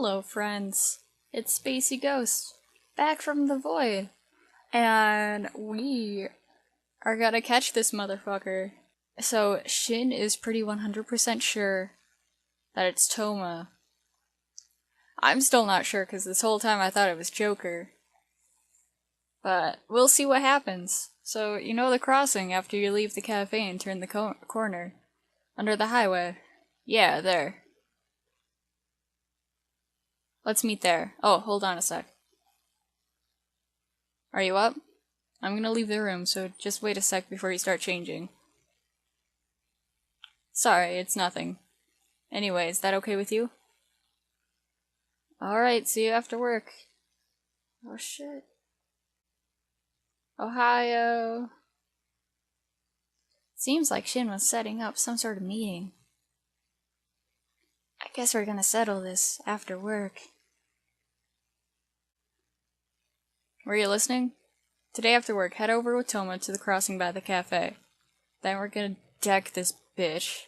Hello, friends. It's Spacey Ghost, back from the void. And we are gonna catch this motherfucker. So, Shin is pretty 100% sure that it's Toma. I'm still not sure, because this whole time I thought it was Joker. But we'll see what happens. So, you know the crossing after you leave the cafe and turn the corner? Under the highway. Yeah, there. Let's meet there. Oh, hold on a sec. Are you up? I'm gonna leave the room, so just wait a sec before you start changing. Sorry, it's nothing. Anyway, is that okay with you? Alright, see you after work. Oh shit. Ohio. Seems like Shin was setting up some sort of meeting. I guess we're gonna settle this after work. Were you listening? Today after work, head over with Toma to the crossing by the cafe. Then we're gonna deck this bitch.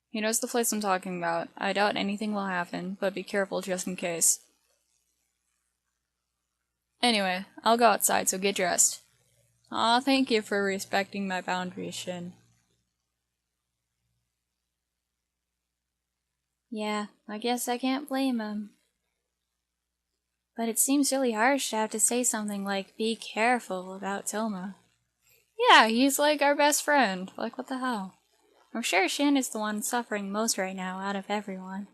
He knows the place I'm talking about. I doubt anything will happen, but be careful just in case. Anyway, I'll go outside, so get dressed. Aw, thank you for respecting my boundaries, Shin. Yeah, I guess I can't blame him. But it seems really harsh to have to say something like, be careful about Toma. Yeah, he's like our best friend. Like, what the hell? I'm sure Shin is the one suffering most right now out of everyone.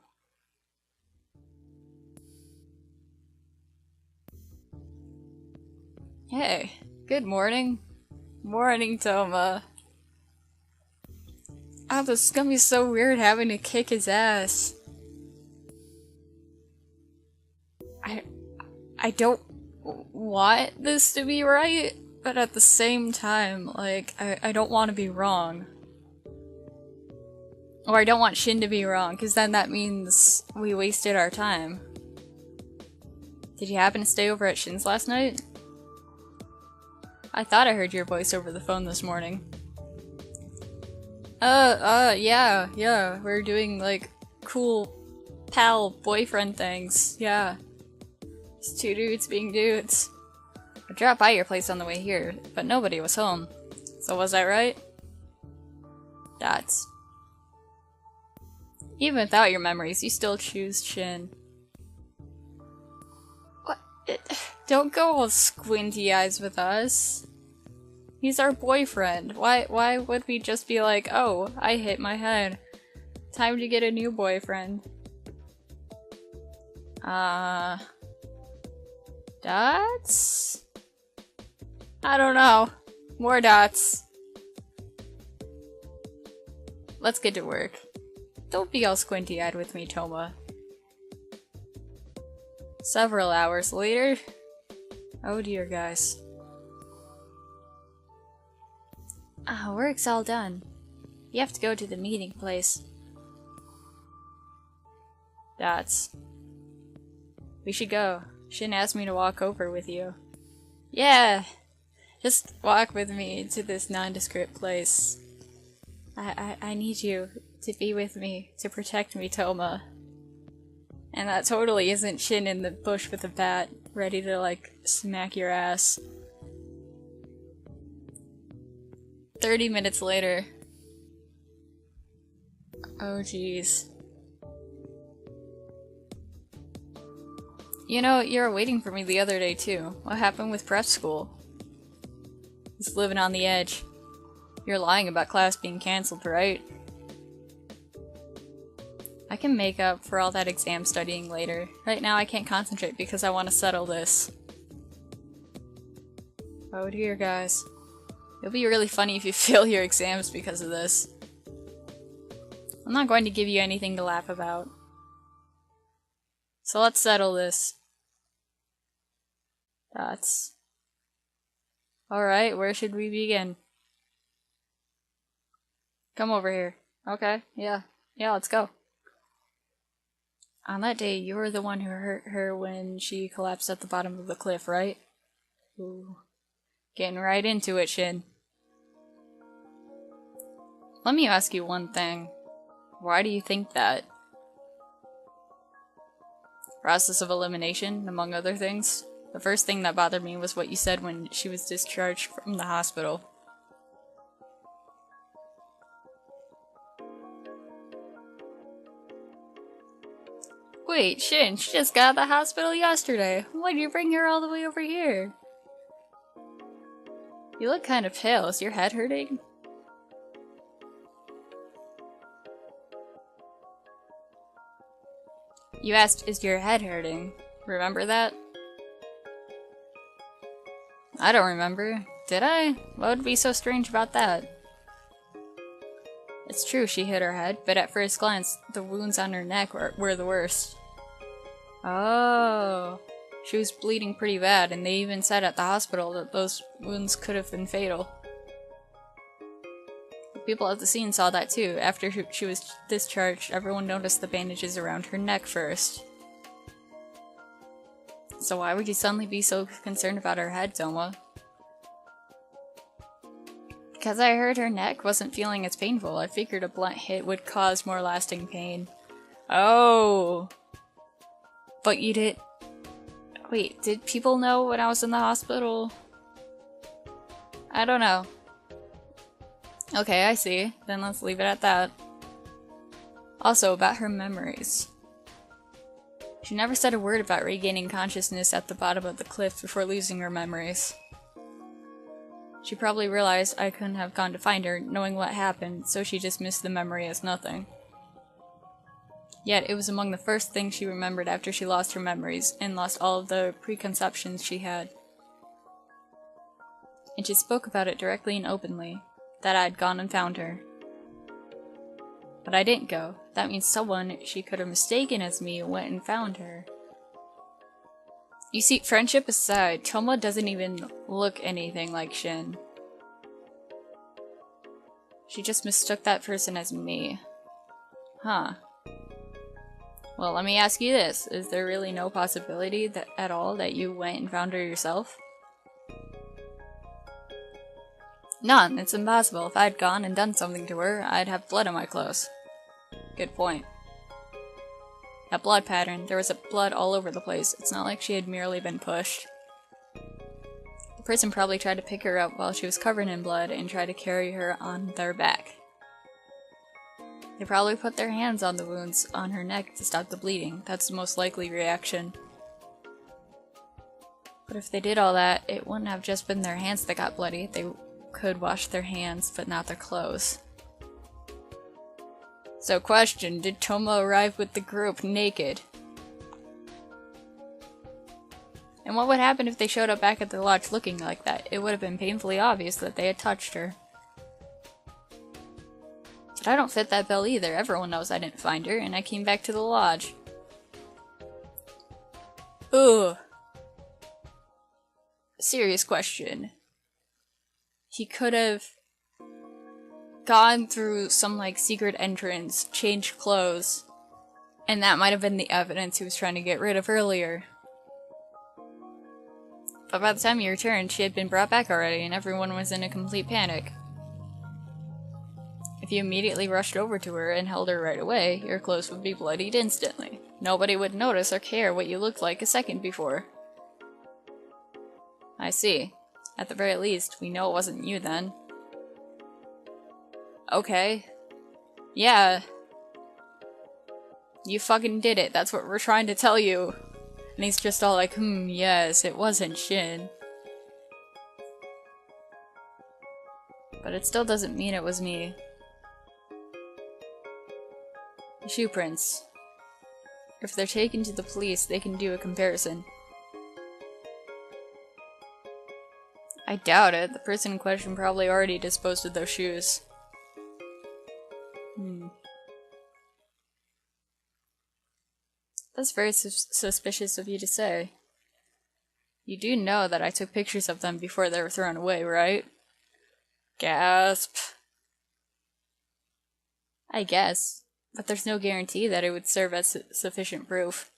Hey, good morning. Morning, Toma. Oh, this is gonna be so weird having to kick his ass. I don't want this to be right, but at the same time, like, I don't want to be wrong. Or I don't want Shin to be wrong, because then that means we wasted our time. Did you happen to stay over at Shin's last night? I thought I heard your voice over the phone this morning. Yeah, we're doing, like, cool pal boyfriend things, yeah. It's two dudes being dudes. I dropped by your place on the way here, but nobody was home. So was I right? Dots. Even without your memories, you still choose Shin. What? Don't go all squinty eyes with us. He's our boyfriend. Why would we just be like, oh, I hit my head. Time to get a new boyfriend. Dots? I don't know. More dots. Let's get to work. Don't be all squinty-eyed with me, Toma. Several hours later. Oh dear, guys. Work's all done. You have to go to the meeting place. Dots. We should go. Shin asked me to walk over with you. Yeah! Just walk with me to this nondescript place. I need you to be with me, to protect me, Toma. And that totally isn't Shin in the bush with a bat, ready to, like, smack your ass. 30 minutes later. Oh jeez. You know, you were waiting for me the other day too. What happened with prep school? Just living on the edge. You're lying about class being cancelled, right? I can make up for all that exam studying later. Right now I can't concentrate because I want to settle this. Oh dear, guys. It'll be really funny if you fail your exams because of this. I'm not going to give you anything to laugh about. So let's settle this. Dots. Alright, where should we begin? Come over here. Okay, yeah, let's go. On that day, you were the one who hurt her when she collapsed at the bottom of the cliff, right? Ooh. Getting right into it, Shin. Let me ask you one thing. Why do you think that? Process of elimination, among other things. The first thing that bothered me was what you said when she was discharged from the hospital. Wait, Shin, she just got out of the hospital yesterday. Why'd you bring her all the way over here? You look kind of pale. Is your head hurting? You asked, is your head hurting? Remember that? I don't remember. Did I? What would be so strange about that? It's true she hit her head, but at first glance, the wounds on her neck were the worst. Oh. She was bleeding pretty bad, and they even said at the hospital that those wounds could have been fatal. The people at the scene saw that too. After she was discharged, everyone noticed the bandages around her neck first. So why would you suddenly be so concerned about her head, Toma? Because I heard her neck wasn't feeling as painful. I figured a blunt hit would cause more lasting pain. Oh! But you did... Wait, did people know when I was in the hospital? I don't know. Okay, I see. Then let's leave it at that. Also, about her memories. She never said a word about regaining consciousness at the bottom of the cliff before losing her memories. She probably realized I couldn't have gone to find her, knowing what happened, so she dismissed the memory as nothing. Yet, it was among the first things she remembered after she lost her memories, and lost all of the preconceptions she had. And she spoke about it directly and openly, that I had gone and found her. But I didn't go. That means someone she could have mistaken as me went and found her. You see, friendship aside, Toma doesn't even look anything like Shin. She just mistook that person as me. Huh. Well, let me ask you this. Is there really no possibility that at all that you went and found her yourself? None. It's impossible. If I'd gone and done something to her, I'd have blood on my clothes. Good point. That blood pattern, there was blood all over the place. It's not like she had merely been pushed. The person probably tried to pick her up while she was covered in blood and tried to carry her on their back. They probably put their hands on the wounds on her neck to stop the bleeding. That's the most likely reaction. But if they did all that, it wouldn't have just been their hands that got bloody. They could wash their hands, but not their clothes. So question, did Toma arrive with the group naked? And what would happen if they showed up back at the lodge looking like that? It would have been painfully obvious that they had touched her. But I don't fit that bill either. Everyone knows I didn't find her, and I came back to the lodge. Ugh. Serious question. He could have gone through some, like, secret entrance, changed clothes, and that might have been the evidence he was trying to get rid of earlier. But by the time he returned, she had been brought back already, and everyone was in a complete panic. If you immediately rushed over to her and held her right away, your clothes would be bloodied instantly. Nobody would notice or care what you looked like a second before. I see. At the very least, we know it wasn't you then. Okay. Yeah. You fucking did it. That's what we're trying to tell you. And he's just all like, yes, it wasn't Shin. But it still doesn't mean it was me. The shoe prints. If they're taken to the police, they can do a comparison. I doubt it. The person in question probably already disposed of those shoes. That's very suspicious of you to say. You do know that I took pictures of them before they were thrown away, right? Gasp. I guess, but there's no guarantee that it would serve as sufficient proof.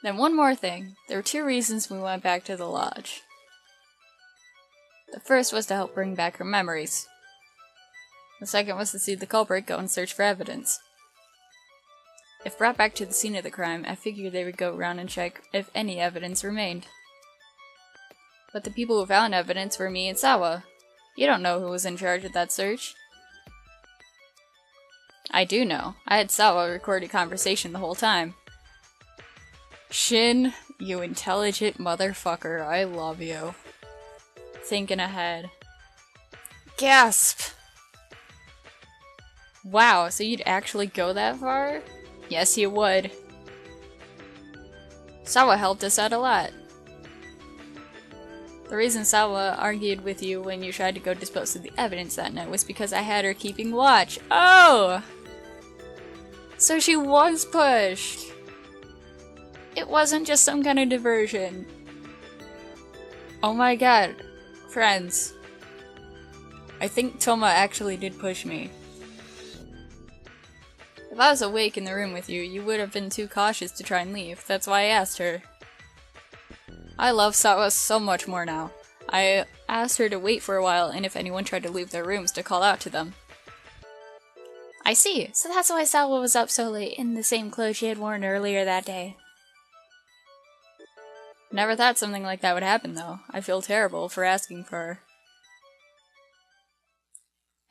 Then one more thing. There were 2 reasons we went back to the lodge. The first was to help bring back her memories. The second was to see the culprit go and search for evidence. If brought back to the scene of the crime, I figured they would go around and check if any evidence remained. But the people who found evidence were me and Sawa. You don't know who was in charge of that search. I do know. I had Sawa record a conversation the whole time. Shin, you intelligent motherfucker, I love you. Thinking ahead. Gasp! Wow, so you'd actually go that far? Yes, you would. Sawa helped us out a lot. The reason Sawa argued with you when you tried to go dispose of the evidence that night was because I had her keeping watch. Oh! So she was pushed! It wasn't just some kind of diversion. Oh my god. Friends. I think Toma actually did push me. If I was awake in the room with you, you would have been too cautious to try and leave. That's why I asked her. I love Sawa so much more now. I asked her to wait for a while, and if anyone tried to leave their rooms, to call out to them. I see. So that's why Sawa was up so late, in the same clothes she had worn earlier that day. Never thought something like that would happen, though. I feel terrible for asking for her.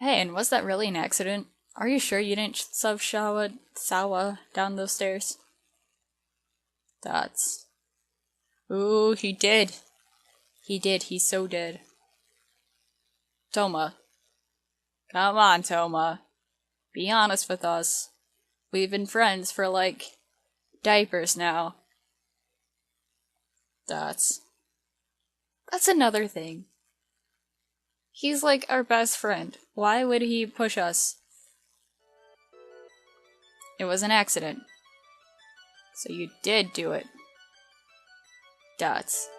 Hey, and was that really an accident? Are you sure you didn't shove Sawa down those stairs? Dots. Ooh, he did. He did, he so did. Toma. Come on, Toma. Be honest with us. We've been friends for, like, diapers now. Dots. That's another thing. He's like our best friend. Why would he push us? It was an accident. So you did do it. Dots.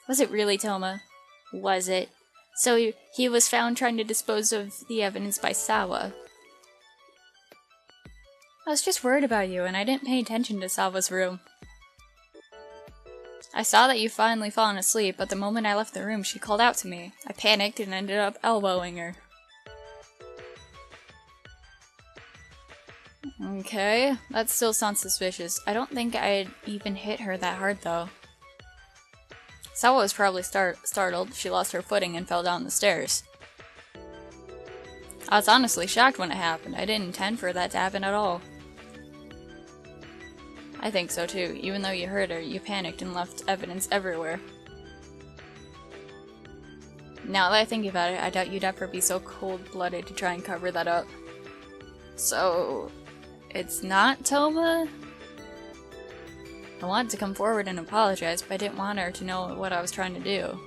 Was it really, Toma? Was it? So he was found trying to dispose of the evidence by Sawa. I was just worried about you, and I didn't pay attention to Sawa's room. I saw that you'd finally fallen asleep, but the moment I left the room, she called out to me. I panicked and ended up elbowing her. Okay, that still sounds suspicious. I don't think I'd even hit her that hard, though. Sawa was probably startled. She lost her footing and fell down the stairs. I was honestly shocked when it happened. I didn't intend for that to happen at all. I think so too. Even though you hurt her, you panicked and left evidence everywhere. Now that I think about it, I doubt you'd ever be so cold-blooded to try and cover that up. So, it's not Toma? I wanted to come forward and apologize, but I didn't want her to know what I was trying to do.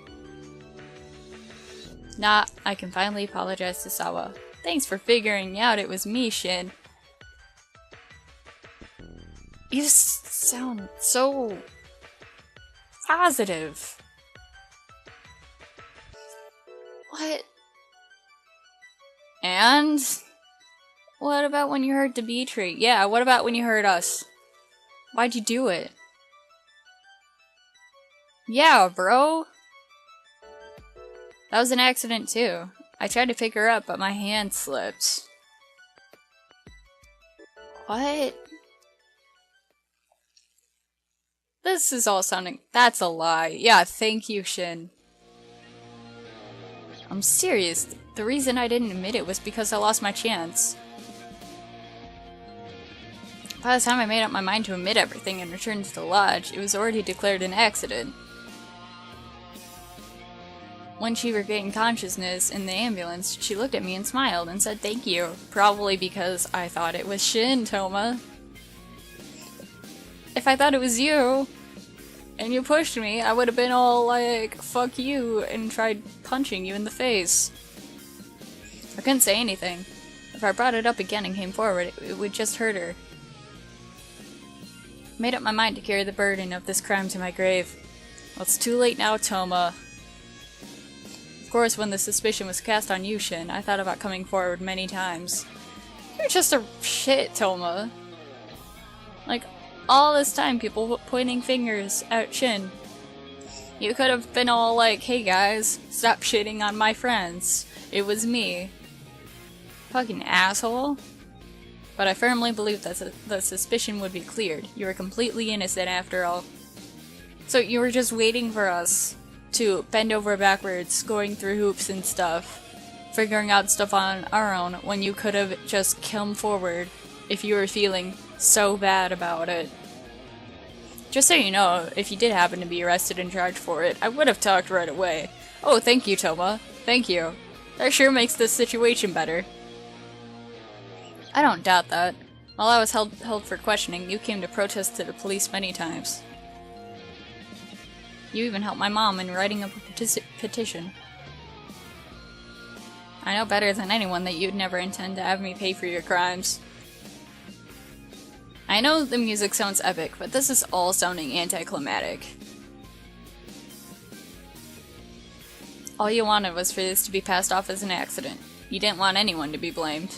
Nah, I can finally apologize to Sawa. Thanks for figuring out it was me, Shin. You sound so positive. What? And? What about when you hurt Dimitri? Yeah, what about when you hurt us? Why'd you do it? Yeah, bro. That was an accident too. I tried to pick her up, but my hand slipped. What? This is all sounding— that's a lie. Yeah, thank you, Shin. I'm serious. The reason I didn't admit it was because I lost my chance. By the time I made up my mind to admit everything and return to the lodge, it was already declared an accident. When she regained consciousness in the ambulance, she looked at me and smiled and said thank you. Probably because I thought it was Shin, Toma. If I thought it was you, and you pushed me, I would have been all like, fuck you, and tried punching you in the face. I couldn't say anything. If I brought it up again and came forward, it would just hurt her. I made up my mind to carry the burden of this crime to my grave. Well, it's too late now, Toma. Of course, when the suspicion was cast on you, Shin, I thought about coming forward many times. You're just a shit, Toma. Like, all this time, people pointing fingers at Shin. You could have been all like, hey guys, stop shitting on my friends. It was me. Fucking asshole. but I firmly believe that the suspicion would be cleared. You were completely innocent after all. So you were just waiting for us to bend over backwards, going through hoops and stuff, figuring out stuff on our own, when you could have just come forward if you were feeling so bad about it. Just so you know, if you did happen to be arrested and charged for it, I would have talked right away. Oh, thank you, Toma. Thank you. That sure makes this situation better. I don't doubt that. While I was held for questioning, you came to protest to the police many times. You even helped my mom in writing a petition. I know better than anyone that you'd never intend to have me pay for your crimes. I know the music sounds epic, but this is all sounding anticlimactic. All you wanted was for this to be passed off as an accident. You didn't want anyone to be blamed.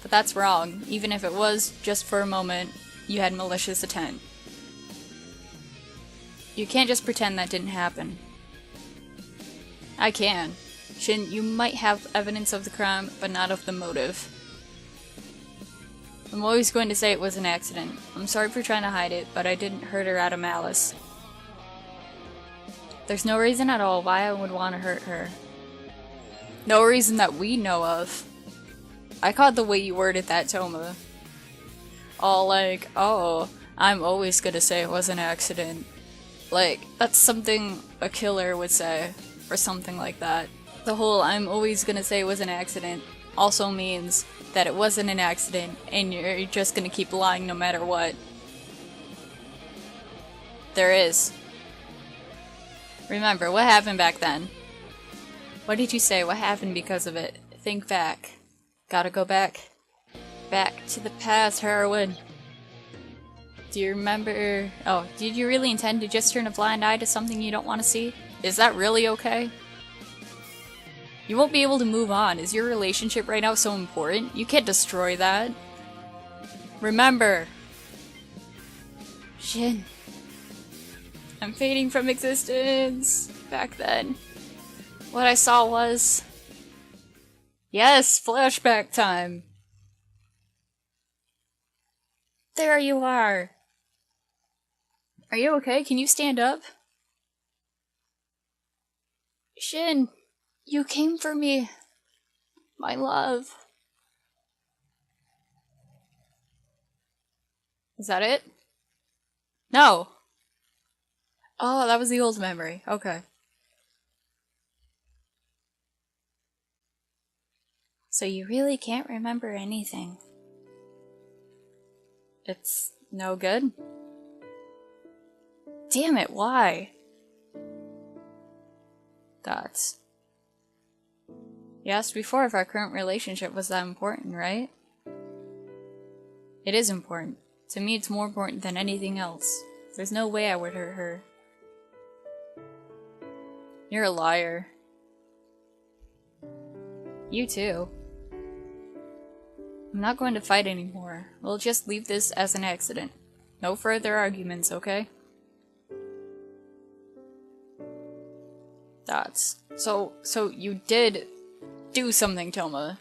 But that's wrong. Even if it was just for a moment, you had malicious intent. You can't just pretend that didn't happen. I can. Shin, you might have evidence of the crime, but not of the motive. I'm always going to say it was an accident. I'm sorry for trying to hide it, but I didn't hurt her out of malice. There's no reason at all why I would want to hurt her. No reason that we know of. I caught the way you worded that, Toma. All like, oh, I'm always gonna say it was an accident. Like, that's something a killer would say, or something like that. The whole I'm always gonna say it was an accident also means that it wasn't an accident and you're just gonna keep lying no matter what. There is. Remember, what happened back then? What did you say? What happened because of it? Think back. Gotta go back. Back to the past, heroine. Do you remember... Oh, did you really intend to just turn a blind eye to something you don't want to see? Is that really okay? You won't be able to move on. Is your relationship right now so important? You can't destroy that. Remember. Shin. I'm fading from existence. Back then. What I saw was... Yes, flashback time. There you are. Are you okay? Can you stand up? Shin, you came for me. My love. Is that it? No. Oh, that was the old memory. Okay. So you really can't remember anything. It's no good? Damn it, why? That's... You asked before if our current relationship was that important, right? It is important. To me, it's more important than anything else. There's no way I would hurt her. You're a liar. You too. I'm not going to fight anymore. We'll just leave this as an accident. No further arguments, okay? That's... So you did do something, Toma.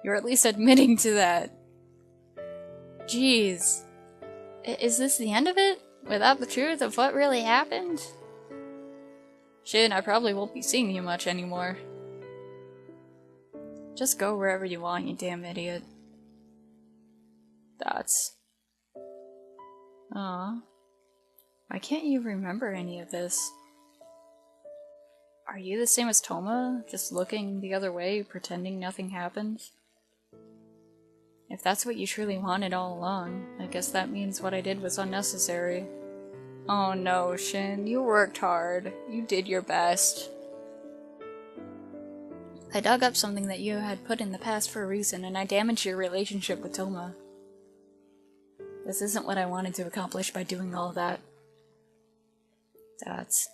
You're at least admitting to that. Jeez. Is this the end of it? Without the truth of what really happened? Shin, I probably won't be seeing you much anymore. Just go wherever you want, you damn idiot. That's... Aw. Why can't you remember any of this? Are you the same as Toma? Just looking the other way, pretending nothing happened? If that's what you truly wanted all along, I guess that means what I did was unnecessary. Oh no, Shin, you worked hard. You did your best. I dug up something that you had put in the past for a reason, and I damaged your relationship with Toma. This isn't what I wanted to accomplish by doing all of that. That's...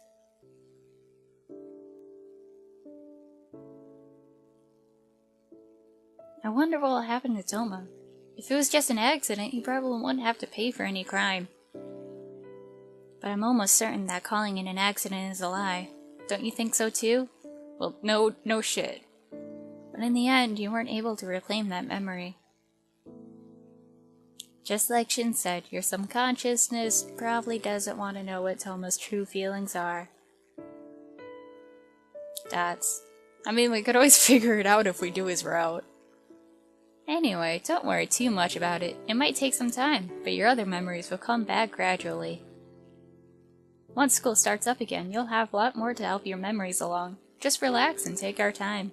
I wonder what will happen to Toma. If it was just an accident, he probably wouldn't have to pay for any crime. But I'm almost certain that calling it an accident is a lie. Don't you think so too? Well, no shit. But in the end, you weren't able to reclaim that memory. Just like Shin said, your subconsciousness probably doesn't want to know what Toma's true feelings are. I mean, we could always figure it out if we do his route. Anyway, don't worry too much about it. It might take some time, but your other memories will come back gradually. Once school starts up again, you'll have a lot more to help your memories along. Just relax and take our time.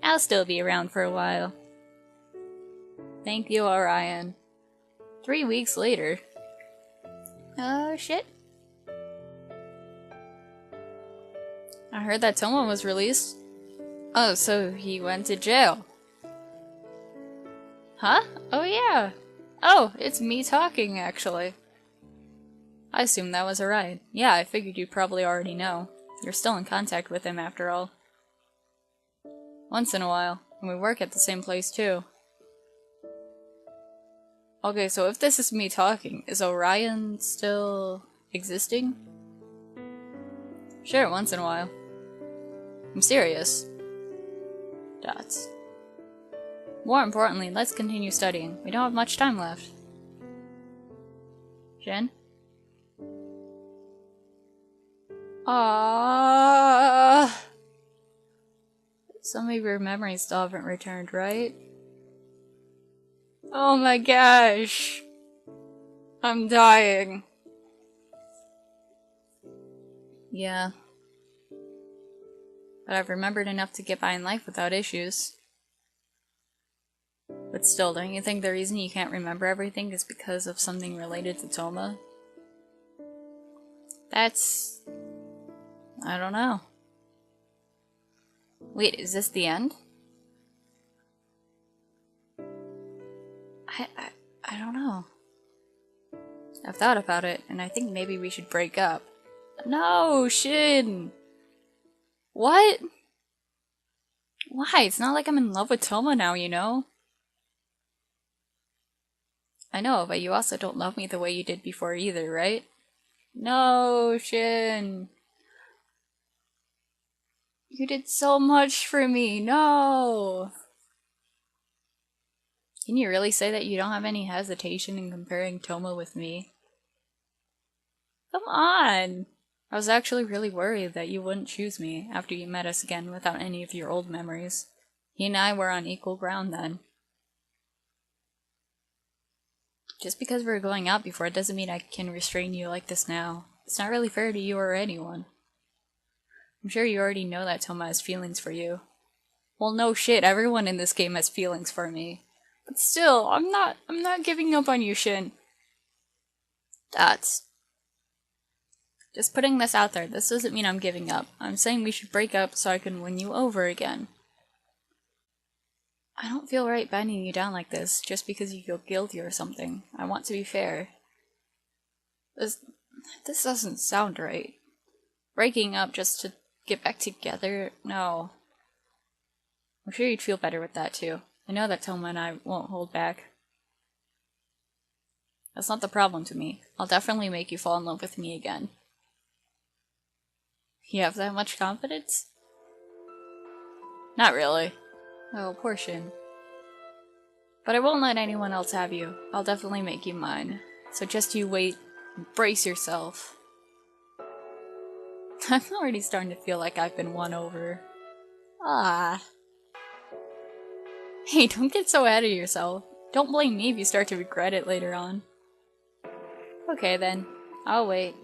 I'll still be around for a while. Thank you, Orion. 3 weeks later. Oh, shit. I heard that Toma was released. Oh, so he went to jail. Huh? Oh, yeah. Oh, it's me talking, actually. I assumed that was Orion. Yeah, I figured you'd probably already know. You're still in contact with him, after all. Once in a while. And we work at the same place, too. Okay, so if this is me talking, is Orion still existing? Sure, once in a while. I'm serious. Dots. More importantly, let's continue studying. We don't have much time left. Shin? Some of your memories still haven't returned, right? Oh my gosh! I'm dying. Yeah. But I've remembered enough to get by in life without issues. But still, don't you think the reason you can't remember everything is because of something related to Toma? That's... I don't know. Wait, is this the end? I don't know. I've thought about it, and I think maybe we should break up. No, Shin! What? Why? It's not like I'm in love with Toma now, you know? I know, but you also don't love me the way you did before either, right? No, Shin! You did so much for me, no! Can you really say that you don't have any hesitation in comparing Toma with me? Come on! I was actually really worried that you wouldn't choose me after you met us again without any of your old memories. He and I were on equal ground then. Just because we were going out before doesn't mean I can restrain you like this now. It's not really fair to you or anyone. I'm sure you already know that Toma has feelings for you. Well, no shit, everyone in this game has feelings for me. But still, I'm not giving up on you, Shin. Just putting this out there, this doesn't mean I'm giving up. I'm saying we should break up so I can win you over again. I don't feel right bending you down like this, just because you feel guilty or something. I want to be fair. This doesn't sound right. Breaking up just to get back together? No. I'm sure you'd feel better with that too. I know that Toma and I won't hold back. That's not the problem to me. I'll definitely make you fall in love with me again. You have that much confidence? Not really. Oh, poor Shin. But I won't let anyone else have you. I'll definitely make you mine. So just you wait and brace yourself. I'm already starting to feel like I've been won over. Ah. Hey, don't get so ahead of yourself. Don't blame me if you start to regret it later on. Okay then, I'll wait.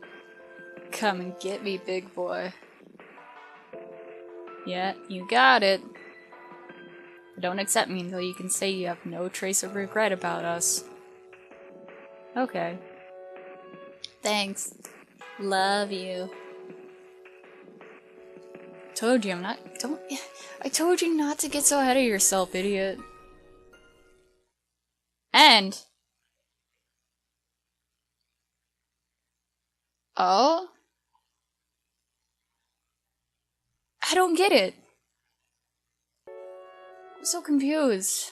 Come and get me, big boy. Yeah, you got it. But don't accept me until you can say you have no trace of regret about us. Okay. Thanks. Love you. Told you I'm not- I told you not to get so ahead of yourself, idiot. And... Oh? I don't get it. I'm so confused.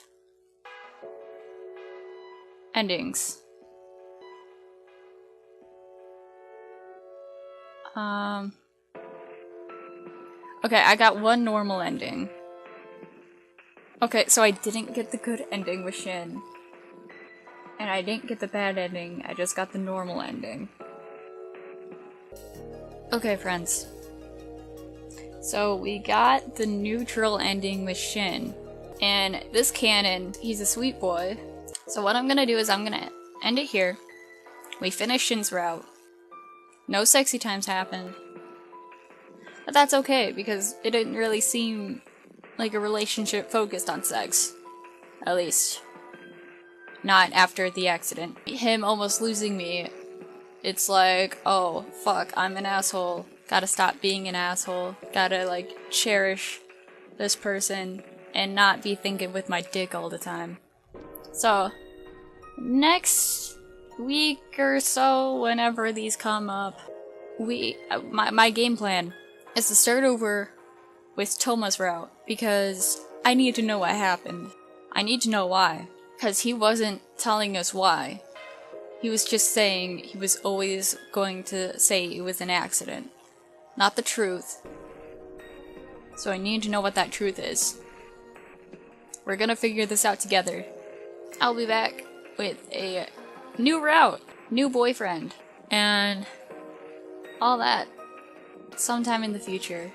Endings. Okay, I got one normal ending. Okay, so I didn't get the good ending with Shin. And I didn't get the bad ending, I just got the normal ending. Okay, friends. So we got the neutral ending with Shin. And this canon, he's a sweet boy. So what I'm gonna do is I'm gonna end it here. We finish Shin's route. No sexy times happened. But that's okay, because it didn't really seem like a relationship focused on sex. At least. Not after the accident. Him almost losing me. It's like, oh, fuck, I'm an asshole. Gotta stop being an asshole. Gotta, like, cherish this person and not be thinking with my dick all the time. So, next week or so, whenever these come up, my game plan is to start over with Toma's route, because I need to know what happened. I need to know why. Because he wasn't telling us why. He was just saying he was always going to say it was an accident. Not the truth. So I need to know what that truth is. We're gonna figure this out together. I'll be back with a new route, new boyfriend, and all that sometime in the future.